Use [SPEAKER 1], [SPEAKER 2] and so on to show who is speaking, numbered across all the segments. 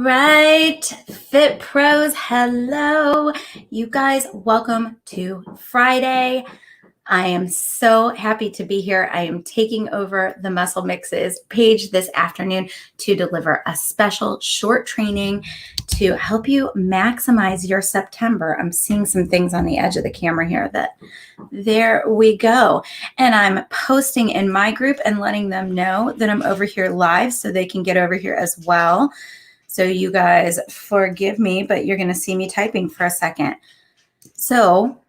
[SPEAKER 1] right, Fit Pros, hello. You guys, welcome to Friday. I am so happy to be here. I am taking over the Muscle Mixes page this afternoon to deliver a special short training to help you maximize your September. I'm seeing some things on the edge of the camera here there we go. And I'm posting in my group and letting them know that I'm over here live so they can get over here as well. So you guys forgive me, but you're going to see me typing for a second. So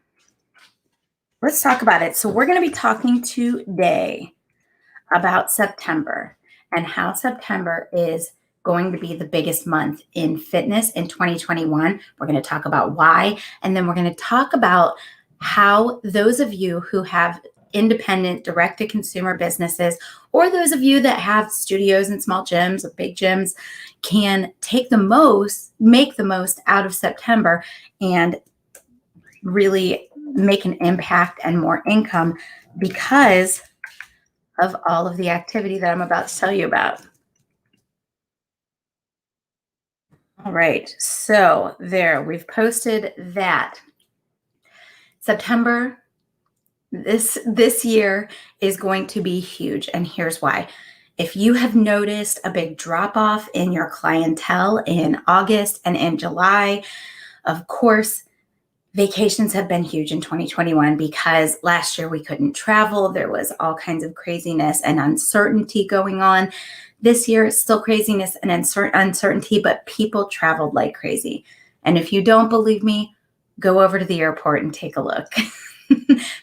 [SPEAKER 1] let's talk about it. So we're going to be talking today about September and how September is going to be the biggest month in fitness in 2021. We're going to talk about why, and then we're going to talk about how those of you who have independent direct-to-consumer businesses, or those of you that have studios and small gyms or big gyms, can make the most out of September and really make an impact and more income because of all of the activity that I'm about to tell you about. All right, so there, we've posted that. September this year is going to be huge, and here's why. If you have noticed a big drop off in your clientele in August and in July, of course, vacations have been huge in 2021 because last year we couldn't travel. There was all kinds of craziness and uncertainty going on. This year it's still craziness and uncertainty, but people traveled like crazy. And if you don't believe me, go over to the airport and take a look.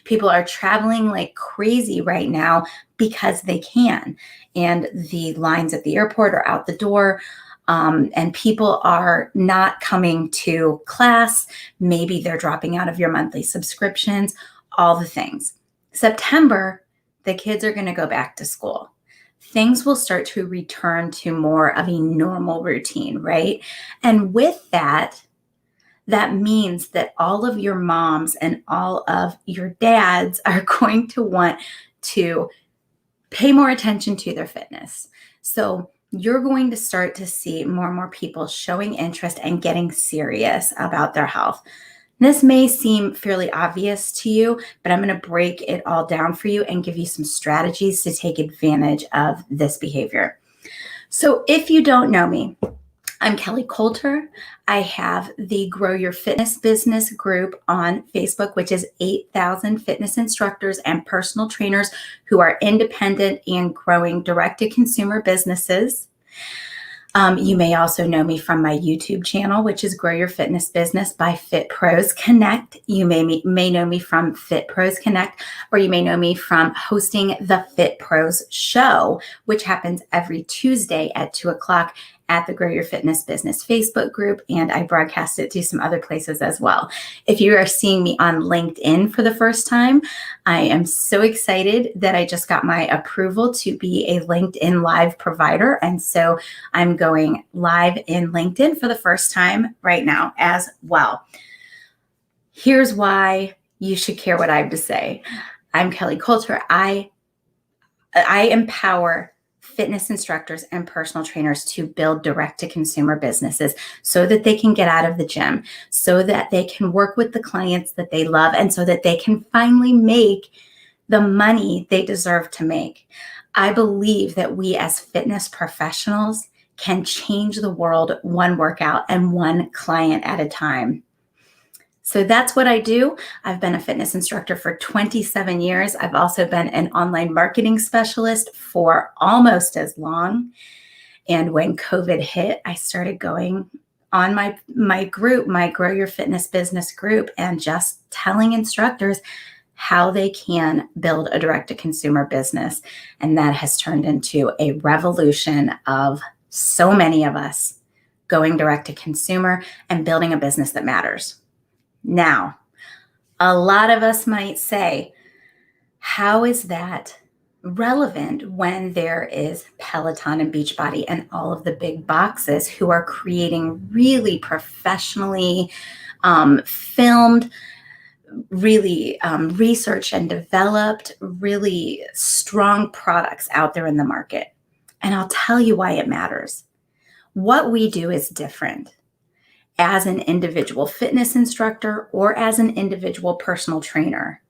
[SPEAKER 1] People are traveling like crazy right now because they can. And the lines at the airport are out the door. And people are not coming to class. Maybe they're dropping out of your monthly subscriptions, all the things. September, the kids are going to go back to school. Things will start to return to more of a normal routine, right? And with that means that all of your moms and all of your dads are going to want to pay more attention to their fitness. So you're going to start to see more and more people showing interest and getting serious about their health. This may seem fairly obvious to you, but I'm going to break it all down for you and give you some strategies to take advantage of this behavior. So if you don't know me, I'm Kelly Coulter. I have the Grow Your Fitness Business group on Facebook, which is 8,000 fitness instructors and personal trainers who are independent and growing direct-to-consumer businesses. You may also know me from my YouTube channel, which is Grow Your Fitness Business by Fit Pros Connect. You may know me from Fit Pros Connect, or you may know me from hosting the Fit Pros Show, which happens every Tuesday at 2 o'clock at the Grow Your Fitness Business Facebook group, and I broadcast it to some other places as well. If you are seeing me on LinkedIn for the first time, I am so excited that I just got my approval to be a LinkedIn Live provider, and so I'm going live in LinkedIn for the first time right now as well. Here's why you should care what I have to say. I'm Kelly Coulter. I empower fitness instructors and personal trainers to build direct-to-consumer businesses so that they can get out of the gym, so that they can work with the clients that they love, and so that they can finally make the money they deserve to make. I believe that we as fitness professionals can change the world one workout and one client at a time. So that's what I do. I've been a fitness instructor for 27 years. I've also been an online marketing specialist for almost as long. And when COVID hit, I started going on my group, my Grow Your Fitness Business group, and just telling instructors how they can build a direct-to-consumer business. And that has turned into a revolution of so many of us going direct-to-consumer and building a business that matters. Now, a lot of us might say, how is that relevant when there is Peloton and Beachbody and all of the big boxes who are creating really professionally filmed, really researched and developed, really strong products out there in the market? And I'll tell you why it matters. What we do is different. As an individual fitness instructor or as an individual personal trainer,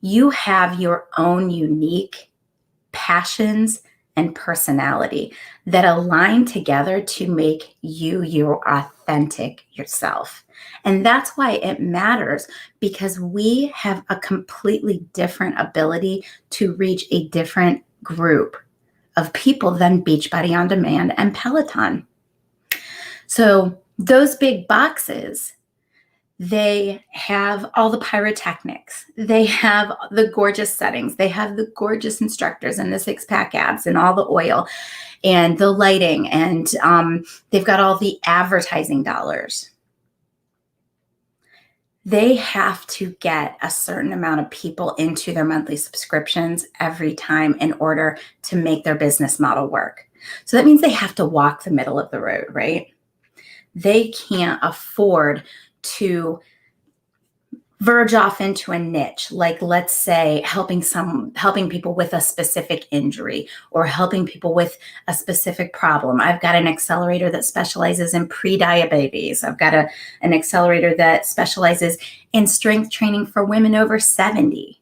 [SPEAKER 1] you have your own unique passions and personality that align together to make you your authentic yourself. And that's why it matters, because we have a completely different ability to reach a different group of people than Beachbody On Demand and Peloton. So those big boxes, they have all the pyrotechnics. They have the gorgeous settings. They have the gorgeous instructors and the six-pack abs and all the oil and the lighting. And they've got all the advertising dollars. They have to get a certain amount of people into their monthly subscriptions every time in order to make their business model work. So that means they have to walk the middle of the road, right? They can't afford to verge off into a niche, like let's say helping people with a specific injury or helping people with a specific problem. I've got an accelerator that specializes in pre-diabetes. I've got an accelerator that specializes in strength training for women over 70.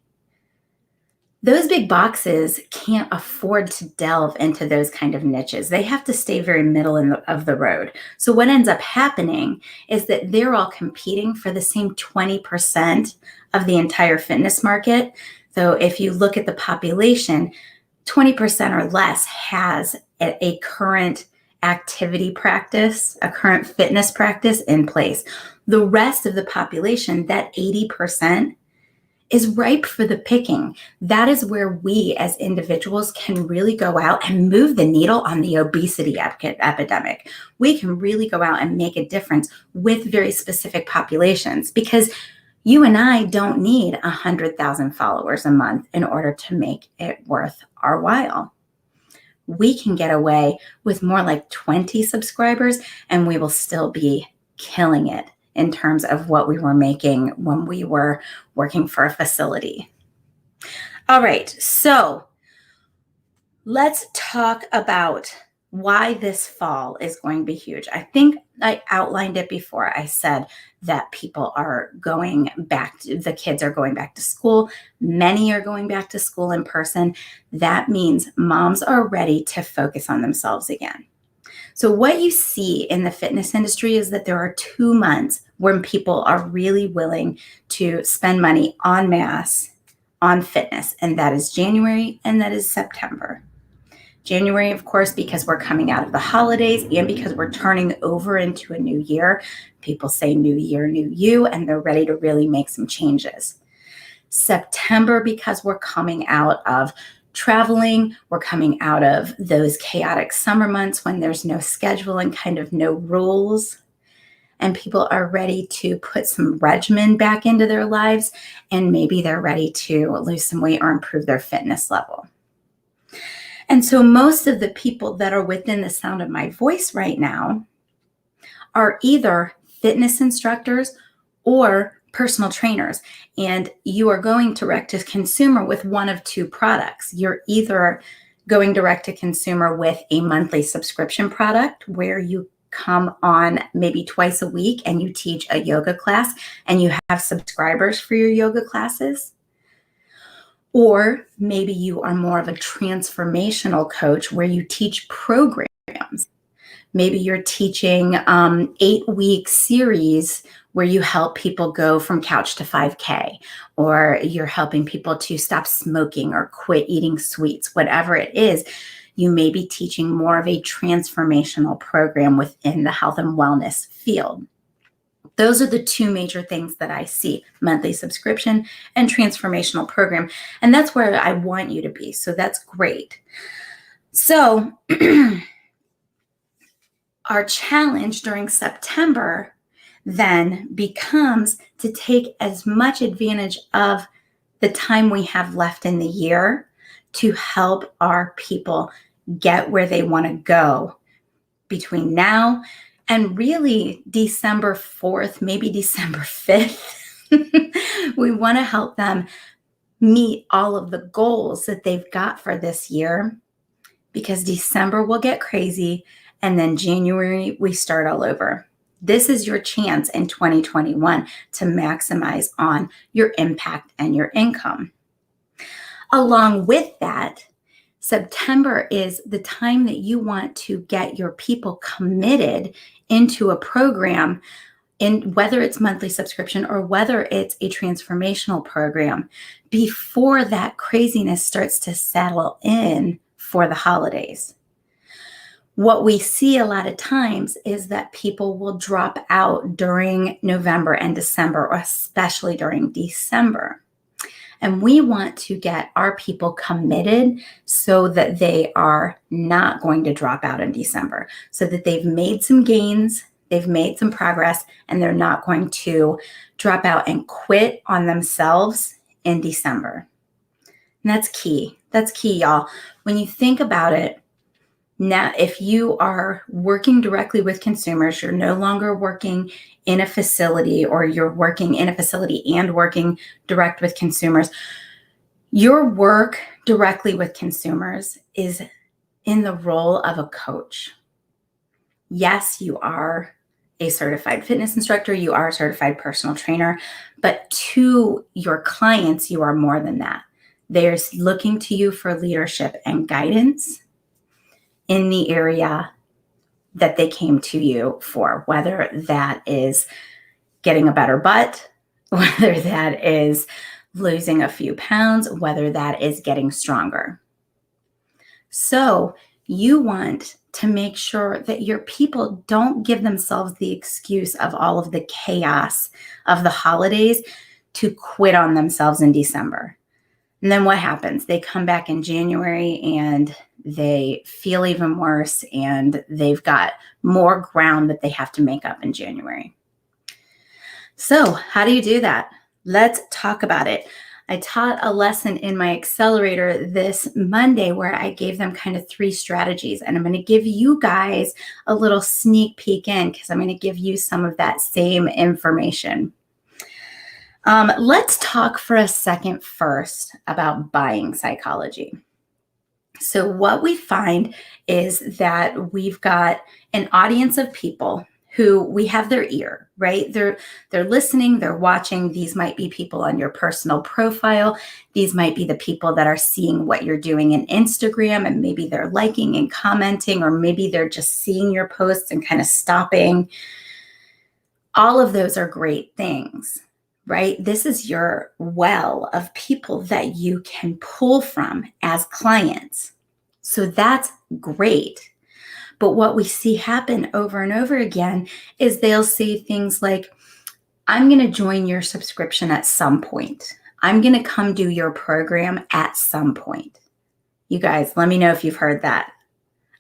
[SPEAKER 1] Those big boxes can't afford to delve into those kind of niches. They have to stay very middle of the road. So what ends up happening is that they're all competing for the same 20% of the entire fitness market. So if you look at the population, 20% or less has a current activity practice, a current fitness practice in place. The rest of the population, that 80%, is ripe for the picking. That is where we as individuals can really go out and move the needle on the obesity epidemic. We can really go out and make a difference with very specific populations, because you and I don't need 100,000 followers a month in order to make it worth our while. We can get away with more like 20 subscribers and we will still be killing it in terms of what we were making when we were working for a facility. All right, so let's talk about why this fall is going to be huge. I think I outlined it before. I said that people are going back, the kids are going back to school. Many are going back to school in person. That means moms are ready to focus on themselves again. So what you see in the fitness industry is that there are 2 months when people are really willing to spend money en masse on fitness, and that is January and that is September. January, of course, because we're coming out of the holidays and because we're turning over into a new year. People say new year, new you, and they're ready to really make some changes. September, because we're coming out of traveling, we're coming out of those chaotic summer months when there's no schedule and kind of no rules, and people are ready to put some regimen back into their lives, and maybe they're ready to lose some weight or improve their fitness level. And so most of the people that are within the sound of my voice right now are either fitness instructors or personal trainers, and you are going direct to consumer with one of 2 products. You're either going direct to consumer with a monthly subscription product where you come on maybe twice a week and you teach a yoga class and you have subscribers for your yoga classes. Or maybe you are more of a transformational coach where you teach programs. Maybe you're teaching 8-week series where you help people go from couch to 5K, or you're helping people to stop smoking or quit eating sweets, whatever it is. You may be teaching more of a transformational program within the health and wellness field. Those are the 2 major things that I see: monthly subscription and transformational program. And that's where I want you to be. So that's great. So our challenge during September then becomes to take as much advantage of the time we have left in the year to help our people get where they want to go between now and really December 4th, maybe December 5th. We want to help them meet all of the goals that they've got for this year, because December will get crazy And then January, we start all over. This is your chance in 2021 to maximize on your impact and your income. Along with that, September is the time that you want to get your people committed into a program, in whether it's monthly subscription or whether it's a transformational program, before that craziness starts to settle in for the holidays. What we see a lot of times is that people will drop out during November and December, or especially during December. And we want to get our people committed so that they are not going to drop out in December, so that they've made some gains, they've made some progress, and they're not going to drop out and quit on themselves in December. And that's key. That's key, y'all. When you think about it, now, if you are working directly with consumers, you're no longer working in a facility, or you're working in a facility and working direct with consumers. Your work directly with consumers is in the role of a coach. Yes, you are a certified fitness instructor, you are a certified personal trainer, but to your clients, you are more than that. They're looking to you for leadership and guidance in the area that they came to you for, whether that is getting a better butt, whether that is losing a few pounds, whether that is getting stronger. So you want to make sure that your people don't give themselves the excuse of all of the chaos of the holidays to quit on themselves in December. And then what happens? They come back in January and they feel even worse, and they've got more ground that they have to make up in January. So how do you do that? Let's talk about it. I taught a lesson in my accelerator this Monday where I gave them kind of 3 strategies, and I'm going to give you guys a little sneak peek in, because I'm going to give you some of that same information. Let's talk for a second first about buying psychology. So what we find is that we've got an audience of people who we have their ear, right? They're listening, they're watching. These might be people on your personal profile. These might be the people that are seeing what you're doing in Instagram, and maybe they're liking and commenting, or maybe they're just seeing your posts and kind of stopping. All of those are great things, right? This is your well of people that you can pull from as clients. So that's great. But what we see happen over and over again is they'll say things like, I'm going to join your subscription at some point. I'm going to come do your program at some point. You guys, let me know if you've heard that.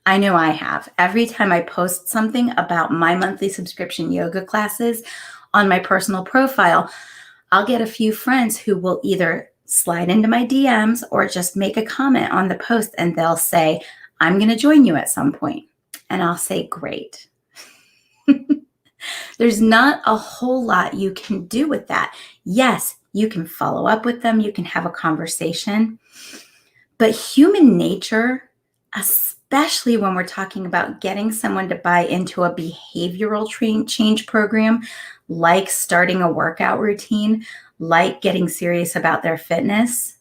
[SPEAKER 1] I know I have. Every time I post something about my monthly subscription yoga classes on my personal profile, I'll get a few friends who will either slide into my DMs or just make a comment on the post, and they'll say, I'm going to join you at some point. And I'll say, great. There's not a whole lot you can do with that. Yes, you can follow up with them. You can have a conversation. But human nature, especially when we're talking about getting someone to buy into a behavioral change program, like starting a workout routine, like getting serious about their fitness,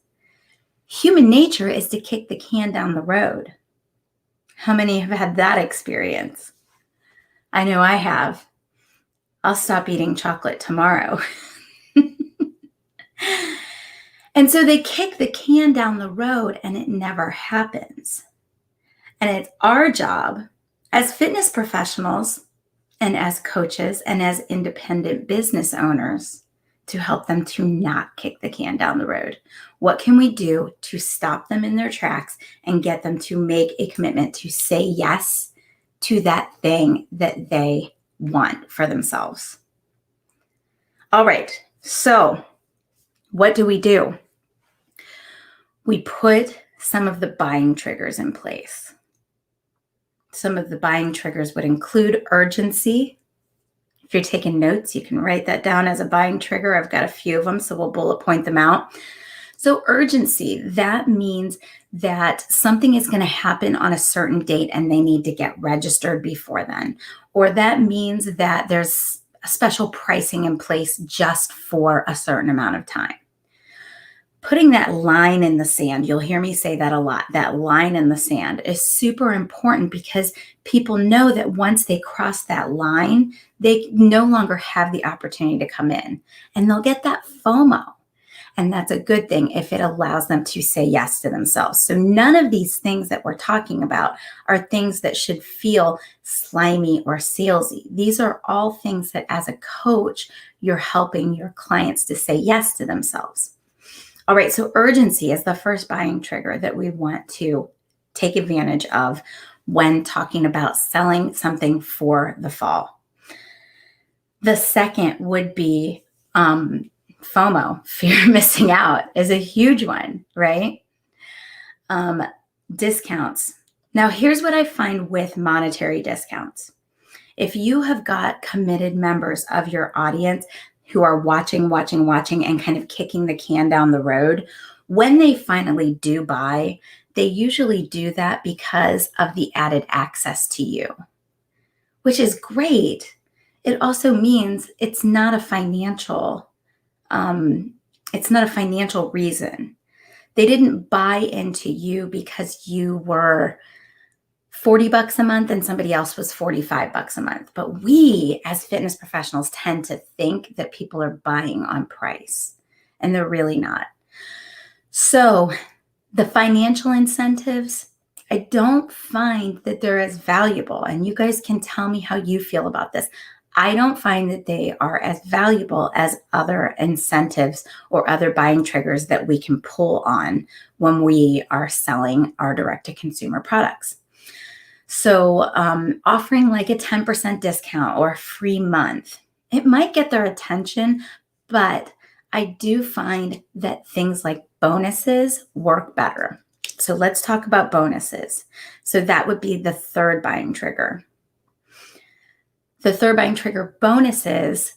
[SPEAKER 1] human nature is to kick the can down the road. How many have had that experience? I know I have. I'll stop eating chocolate tomorrow. And so they kick the can down the road and it never happens. And it's our job as fitness professionals and as coaches and as independent business owners to help them to not kick the can down the road. What can we do to stop them in their tracks and get them to make a commitment to say yes to that thing that they want for themselves? All right, so what do? We put some of the buying triggers in place. Some of the buying triggers would include urgency. If you're taking notes, you can write that down as a buying trigger. I've got a few of them, so we'll bullet point them out. So urgency, that means that something is going to happen on a certain date and they need to get registered before then. Or that means that there's a special pricing in place just for a certain amount of time. Putting that line in the sand, you'll hear me say that a lot. That line in the sand is super important because people know that once they cross that line, they no longer have the opportunity to come in, and they'll get that FOMO. And that's a good thing if it allows them to say yes to themselves. So none of these things that we're talking about are things that should feel slimy or salesy. These are all things that as a coach, you're helping your clients to say yes to themselves. All right, so urgency is the first buying trigger that we want to take advantage of when talking about selling something for the fall. The second would be FOMO, fear of missing out, is a huge one, right? Discounts. Now, here's what I find with monetary discounts. If you have got committed members of your audience who are watching, and kind of kicking the can down the road, when they finally do buy, they usually do that because of the added access to you, which is great. It also means it's not a financial reason. They didn't buy into you because you were $40 a month and somebody else was $45 a month. But we as fitness professionals tend to think that people are buying on price, and they're really not. So the financial incentives, I don't find that they're as valuable. And you guys can tell me how you feel about this. I don't find that they are as valuable as other incentives or other buying triggers that we can pull on when we are selling our direct-to-consumer products. So offering like a 10% discount or a free month, it might get their attention, but I do find that things like bonuses work better. So let's talk about bonuses. So that would be the third buying trigger. The third buying trigger, bonuses,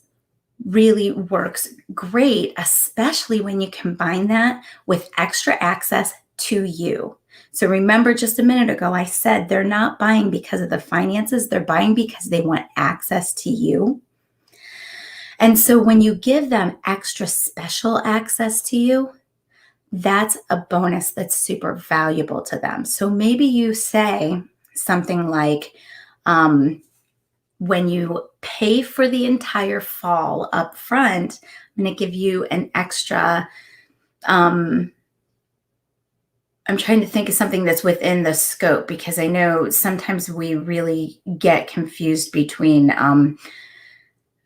[SPEAKER 1] really works great, especially when you combine that with extra access to you. So remember just a minute ago, I said they're not buying because of the finances. They're buying because they want access to you. And so when you give them extra special access to you, that's a bonus that's super valuable to them. So maybe you say something like, when you pay for the entire fall up front, I'm going to give you an extra, I'm trying to think of something that's within the scope, because I know sometimes we really get confused between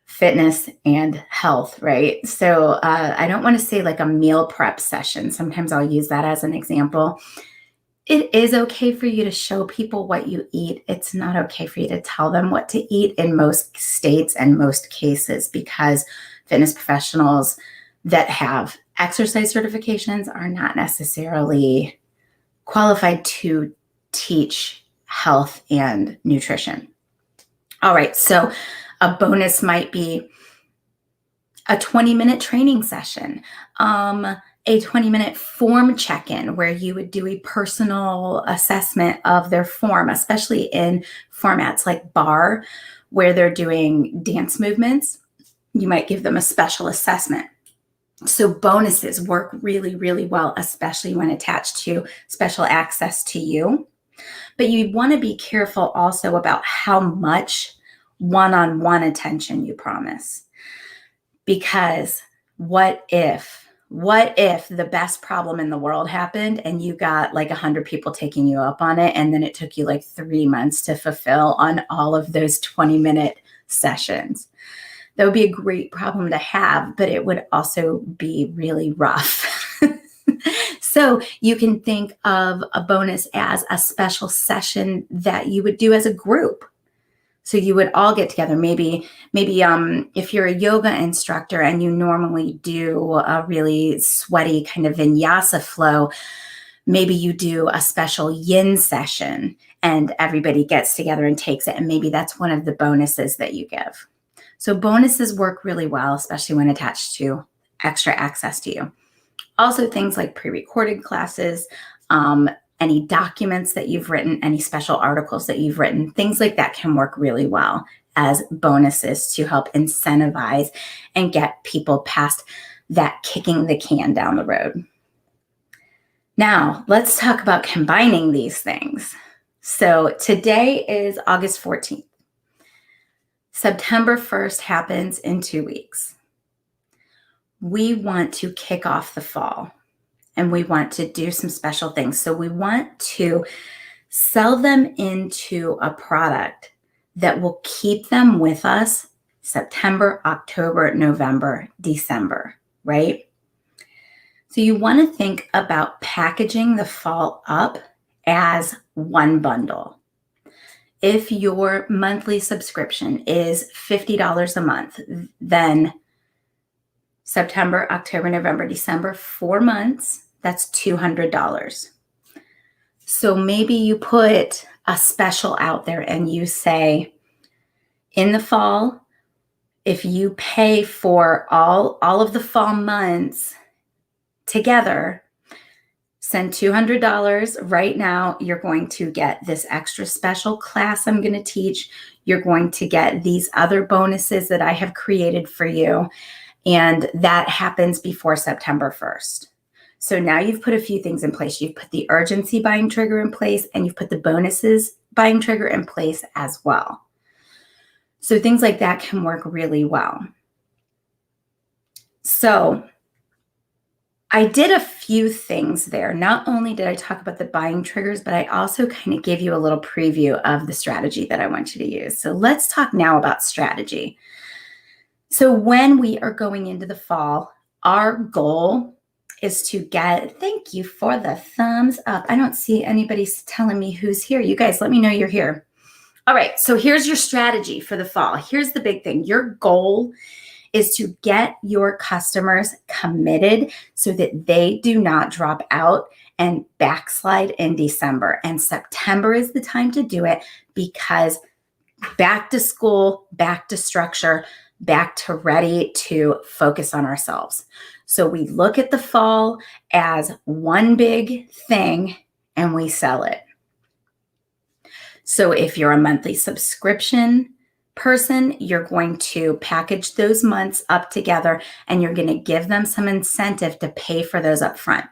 [SPEAKER 1] fitness and health, right? So I don't want to say like a meal prep session. Sometimes I'll use that as an example. It is okay for you to show people what you eat. It's not okay for you to tell them what to eat in most states and most cases, because fitness professionals that have exercise certifications are not necessarily qualified to teach health and nutrition. All right, so a bonus might be a 20-minute training session, a 20-minute form check-in where you would do a personal assessment of their form, especially in formats like bar, where they're doing dance movements. You might give them a special assessment. So bonuses work really, really well, especially when attached to special access to you. But you want to be careful also about how much one-on-one attention you promise. Because what if the best problem in the world happened and you got like 100 people taking you up on it, and then it took you like 3 months to fulfill on all of those 20-minute sessions? That would be a great problem to have, but it would also be really rough. So you can think of a bonus as a special session that you would do as a group. So you would all get together. Maybe if you're a yoga instructor and you normally do a really sweaty kind of vinyasa flow, maybe you do a special yin session and everybody gets together and takes it. And maybe that's one of the bonuses that you give. So bonuses work really well, especially when attached to extra access to you. Also, things like pre-recorded classes, um, any documents that you've written, any special articles that you've written, things like that can work really well as bonuses to help incentivize and get people past that kicking the can down the road. Now, let's talk about combining these things. So today is August 14th. September 1st happens in 2 weeks. We want to kick off the fall and we want to do some special things. So we want to sell them into a product that will keep them with us September, October, November, December, right? So you want to think about packaging the fall up as one bundle. If your monthly subscription is $50 a month, then September, October, November, December, 4 months, that's $200. So maybe you put a special out there and you say, in the fall, if you pay for all of the fall months together, send $200 right now. You're going to get this extra special class I'm going to teach. You're going to get these other bonuses that I have created for you. And that happens before September 1st. So now you've put a few things in place. You've put the urgency buying trigger in place, and you've put the bonuses buying trigger in place as well. So things like that can work really well. So I did a few things there. Not only did I talk about the buying triggers, but I also kind of gave you a little preview of the strategy that I want you to use. So let's talk now about strategy. So when we are going into the fall, our goal is to get, thank you for the thumbs up. I don't see anybody telling me who's here. You guys, let me know you're here. All right, so here's your strategy for the fall. Here's the big thing. Your goal is to get your customers committed so that they do not drop out and backslide in December. And September is the time to do it because back to school, back to structure, back to ready to focus on ourselves. So we look at the fall as one big thing and we sell it. So if you're a monthly subscription person, you're going to package those months up together and you're going to give them some incentive to pay for those up front.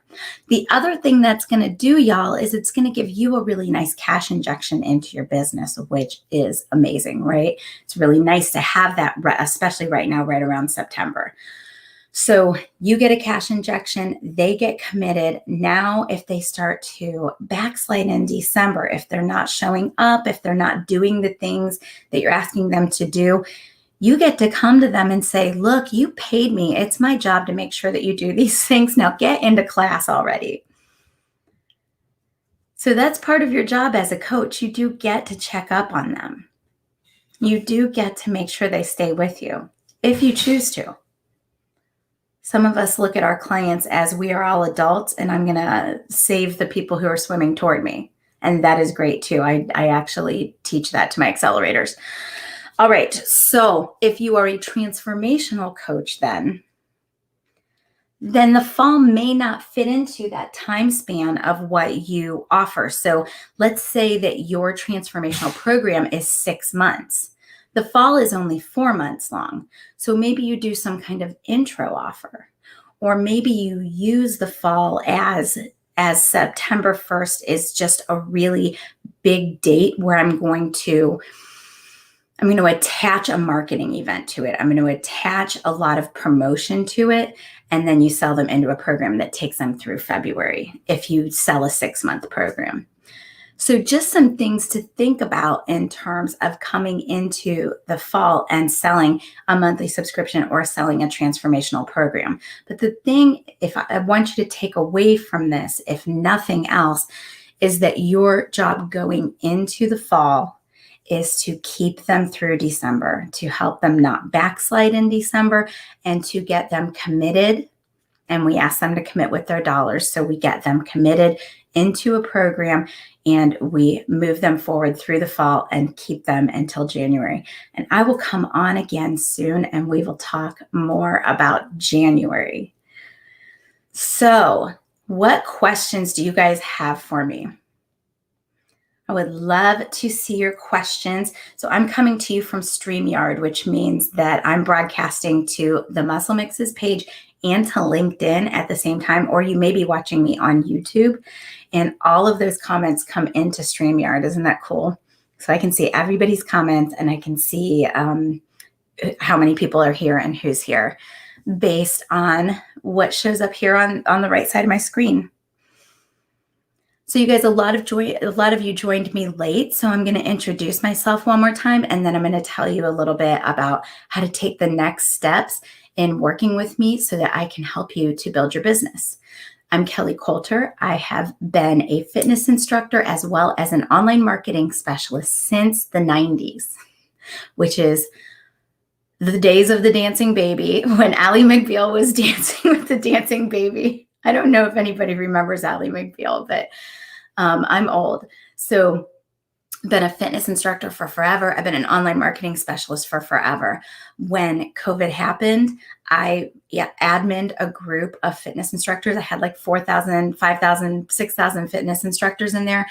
[SPEAKER 1] The other thing that's going to do, y'all, is it's going to give you a really nice cash injection into your business, which is amazing, right? It's really nice to have that, especially right now, right around September. So you get a cash injection, they get committed. Now, if they start to backslide in December, if they're not showing up, if they're not doing the things that you're asking them to do, you get to come to them and say, look, you paid me. It's my job to make sure that you do these things. Now get into class already. So that's part of your job as a coach. You do get to check up on them. You do get to make sure they stay with you if you choose to. Some of us look at our clients as we are all adults and I'm going to save the people who are swimming toward me. And that is great too. I actually teach that to my accelerators. All right. So if you are a transformational coach, then the fall may not fit into that time span of what you offer. So let's say that your transformational program is 6 months. The fall is only 4 months long. So maybe you do some kind of intro offer, or maybe you use the fall as September 1st is just a really big date where I'm going to attach a marketing event to it. I'm going to attach a lot of promotion to it. And then you sell them into a program that takes them through February if you sell a 6-month program. So just some things to think about in terms of coming into the fall and selling a monthly subscription or selling a transformational program. But the thing, if I want you to take away from this, if nothing else, is that your job going into the fall is to keep them through December, to help them not backslide in December, and to get them committed. And we ask them to commit with their dollars. So we get them committed into a program and we move them forward through the fall and keep them until January. And I will come on again soon and we will talk more about January. So, what questions do you guys have for me? I would love to see your questions. So, I'm coming to you from StreamYard, which means that I'm broadcasting to the Muscle Mixes page and to LinkedIn at the same time, or you may be watching me on YouTube. And all of those comments come into StreamYard. Isn't that cool? So, I can see everybody's comments and I can see how many people are here and who's here based on what shows up here on the right side of my screen. So you guys, a lot of you joined me late, so I'm going to introduce myself one more time, and then I'm going to tell you a little bit about how to take the next steps in working with me so that I can help you to build your business. I'm Kelly Coulter. I have been a fitness instructor as well as an online marketing specialist since the 90s, which is the days of the dancing baby, when Ally McBeal was dancing with the dancing baby. I don't know if anybody remembers Ally McBeal, but I'm old. So been a fitness instructor for forever. I've been an online marketing specialist for forever. When COVID happened, I adminned a group of fitness instructors. I had like 4,000, 5,000, 6,000 fitness instructors in there.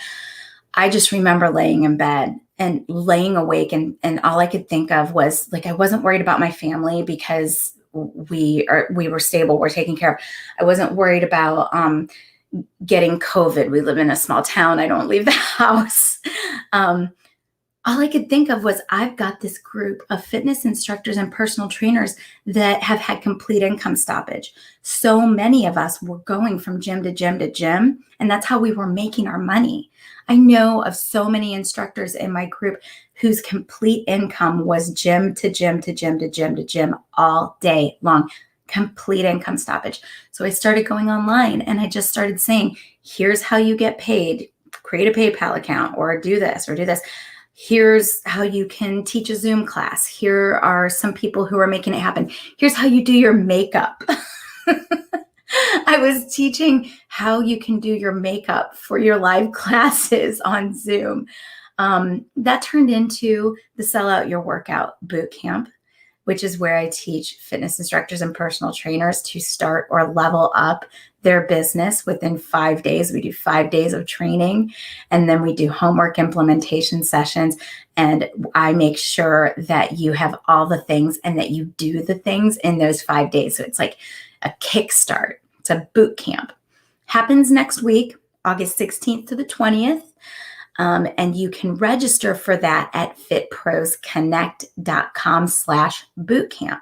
[SPEAKER 1] I just remember laying in bed and laying awake, and all I could think of was like, I wasn't worried about my family because we were stable, we're taken care of. I wasn't worried about getting COVID. We live in a small town. I don't leave the house. All I could think of was, I've got this group of fitness instructors and personal trainers that have had complete income stoppage. So many of us were going from gym to gym to gym, and that's how we were making our money. I know of so many instructors in my group whose complete income was gym to gym to gym to gym to gym all day long. Complete income stoppage. So I started going online and I just started saying, here's how you get paid. Create a PayPal account or do this or do this. Here's how you can teach a Zoom class. Here are some people who are making it happen. Here's how you do your makeup. I was teaching how you can do your makeup for your live classes on Zoom. That turned into the Sell Out Your Workout Bootcamp, which is where I teach fitness instructors and personal trainers to start or level up their business within 5 days. We do 5 days of training, and then we do homework implementation sessions. And I make sure that you have all the things and that you do the things in those 5 days. So it's like a kickstart. It's a boot camp. Happens next week, August 16th to the 20th. And you can register for that at fitprosconnect.com/bootcamp.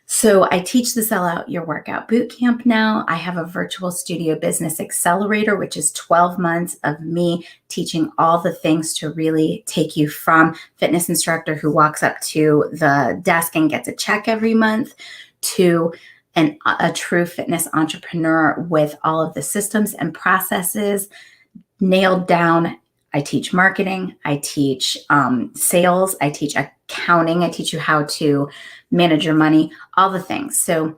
[SPEAKER 1] So I teach the Sell Out Your Workout Bootcamp now. I have a virtual studio business accelerator, which is 12 months of me teaching all the things to really take you from fitness instructor who walks up to the desk and gets a check every month to a true fitness entrepreneur with all of the systems and processes nailed down. I teach marketing, I teach sales, I teach accounting, I teach you how to manage your money, all the things. So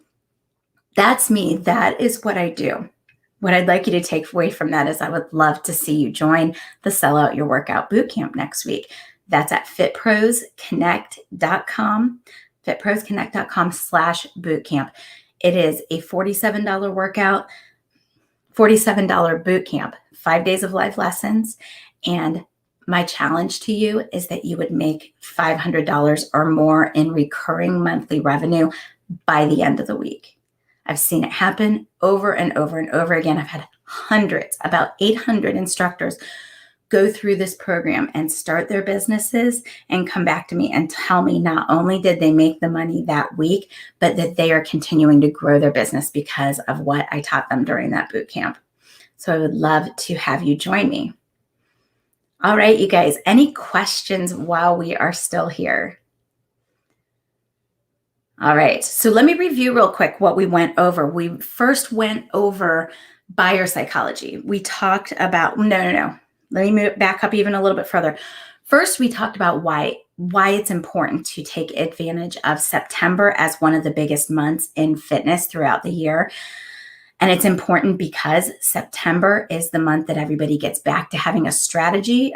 [SPEAKER 1] that's me. That is what I do. What I'd like you to take away from that is I would love to see you join the Sell Out Your Workout Bootcamp next week. That's at fitprosconnect.com, fitprosconnect.com/bootcamp. It is a $47 workout, $47 boot camp, 5 days of live lessons. And my challenge to you is that you would make $500 or more in recurring monthly revenue by the end of the week. I've seen it happen over and over and over again. I've had hundreds, about 800 instructors go through this program and start their businesses and come back to me and tell me not only did they make the money that week, but that they are continuing to grow their business because of what I taught them during that boot camp. So I would love to have you join me. All right, you guys, any questions while we are still here? All right, so let me review real quick what we went over. We first went over buyer psychology. We talked about, no. Let me back up even a little bit further. First, we talked about why it's important to take advantage of September as one of the biggest months in fitness throughout the year. And it's important because September is the month that everybody gets back to having a strategy,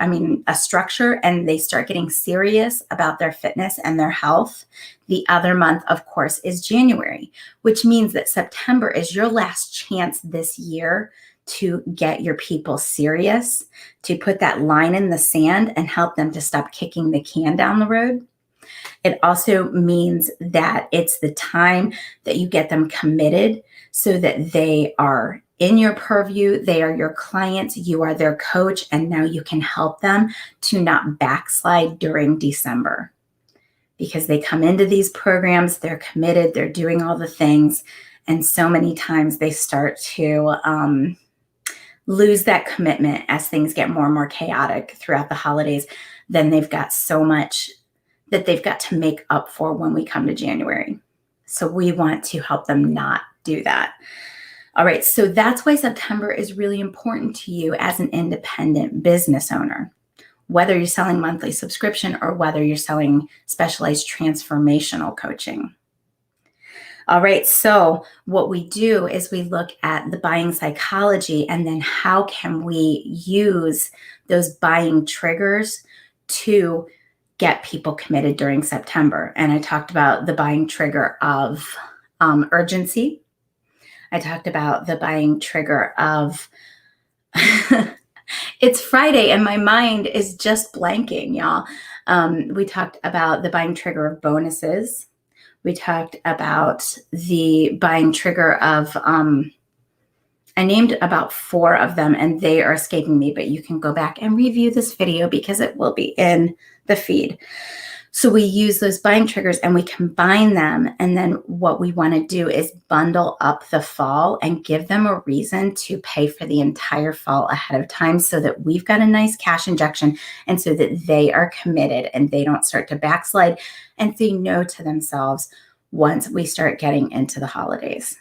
[SPEAKER 1] a structure, and they start getting serious about their fitness and their health. The other month, of course, is January, which means that September is your last chance this year to get your people serious, to put that line in the sand and help them to stop kicking the can down the road. It also means that it's the time that you get them committed so that they are in your purview, they are your clients, you are their coach, and now you can help them to not backslide during December. Because they come into these programs, they're committed, they're doing all the things, and so many times they start to lose that commitment as things get more and more chaotic throughout the holidays. Then they've got so much that they've got to make up for when we come to January. So we want to help them not do that. All right, so that's why September is really important to you as an independent business owner, whether you're selling monthly subscription or whether you're selling specialized transformational coaching. All right, so what we do is we look at the buying psychology and then how can we use those buying triggers to get people committed during September. And I talked about the buying trigger of urgency. I talked about the buying trigger of, it's Friday and my mind is just blanking, y'all. We talked about the buying trigger of bonuses. We talked about the buying trigger of, I named about 4 of them and they are escaping me, but you can go back and review this video because it will be in the feed. So we use those buying triggers and we combine them. And then what we want to do is bundle up the fall and give them a reason to pay for the entire fall ahead of time so that we've got a nice cash injection and so that they are committed and they don't start to backslide and say no to themselves once we start getting into the holidays.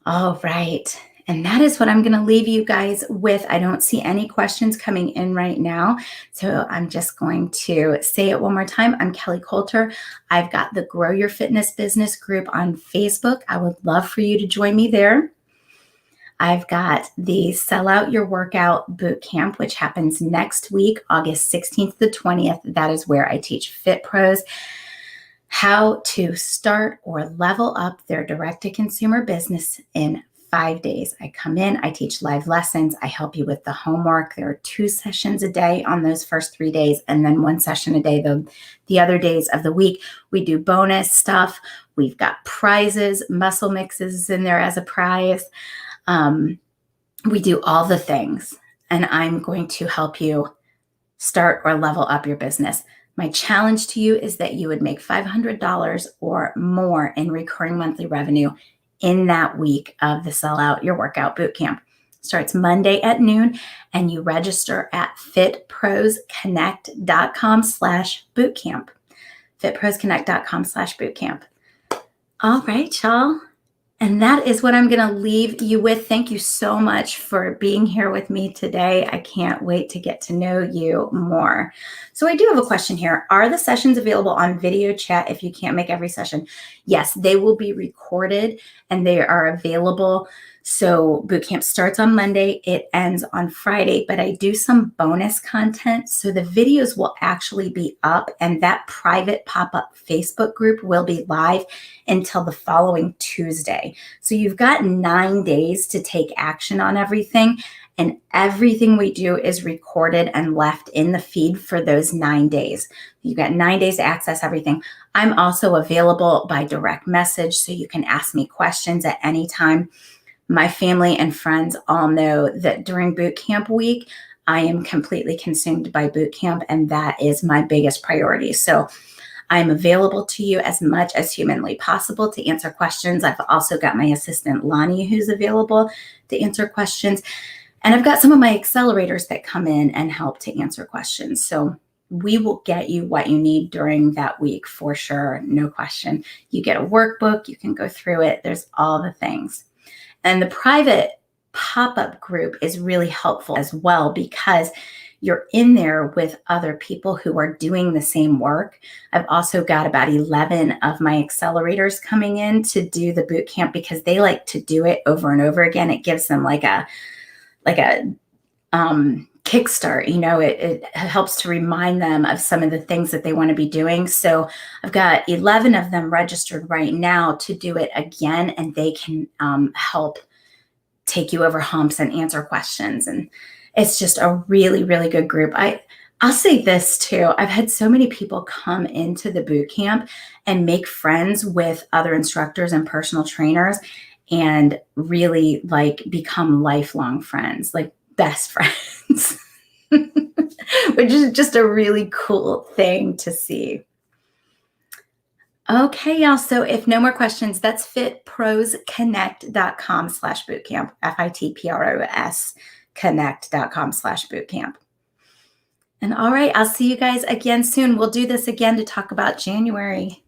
[SPEAKER 1] All right. And that is what I'm going to leave you guys with. I don't see any questions coming in right now. So I'm just going to say it one more time. I'm Kelly Coulter. I've got the Grow Your Fitness Business group on Facebook. I would love for you to join me there. I've got the Sell Out Your Workout Bootcamp, which happens next week, August 16th to 20th. That is where I teach Fit Pros how to start or level up their direct-to-consumer business in 5 days. I come in, I teach live lessons, I help you with the homework. There are 2 sessions a day on those first 3 days, and then 1 session a day the other days of the week. We do bonus stuff. We've got prizes, muscle mixes in there as a prize. We do all the things, and I'm going to help you start or level up your business. My challenge to you is that you would make $500 or more in recurring monthly revenue in that week of the Sell Out Your Workout Bootcamp. Starts Monday at noon, and you register at fitprosconnect.com/bootcamp. fitprosconnect.com/bootcamp. All right, y'all. And that is what I'm going to leave you with. Thank you so much for being here with me today. I can't wait to get to know you more. So I do have a question here. Are the sessions available on video chat if you can't make every session? Yes, they will be recorded and they are available. So bootcamp starts on Monday, it ends on Friday, but I do some bonus content. So the videos will actually be up and that private pop-up Facebook group will be live until the following Tuesday. So you've got 9 days to take action on everything, and everything we do is recorded and left in the feed for those 9 days. You've got 9 days to access everything. I'm also available by direct message, so you can ask me questions at any time. My family and friends all know that during boot camp week, I am completely consumed by boot camp, and that is my biggest priority. So I'm available to you as much as humanly possible to answer questions. I've also got my assistant, Lonnie, who's available to answer questions. And I've got some of my accelerators that come in and help to answer questions. So we will get you what you need during that week for sure, no question. You get a workbook, you can go through it. There's all the things. And the private pop-up group is really helpful as well because you're in there with other people who are doing the same work. I've also got about 11 of my accelerators coming in to do the boot camp because they like to do it over and over again. It gives them like a kickstart. It helps to remind them of some of the things that they want to be doing. So I've got 11 of them registered right now to do it again, and they can help take you over humps and answer questions. And it's just a really, really good group. I'll say this too. I've had so many people come into the boot camp and make friends with other instructors and personal trainers and really like become lifelong friends, like best friends, which is just a really cool thing to see. Okay, y'all. So if no more questions, that's fitprosconnect.com/bootcamp, FITPROS connect.com/bootcamp. And all right, I'll see you guys again soon. We'll do this again to talk about January.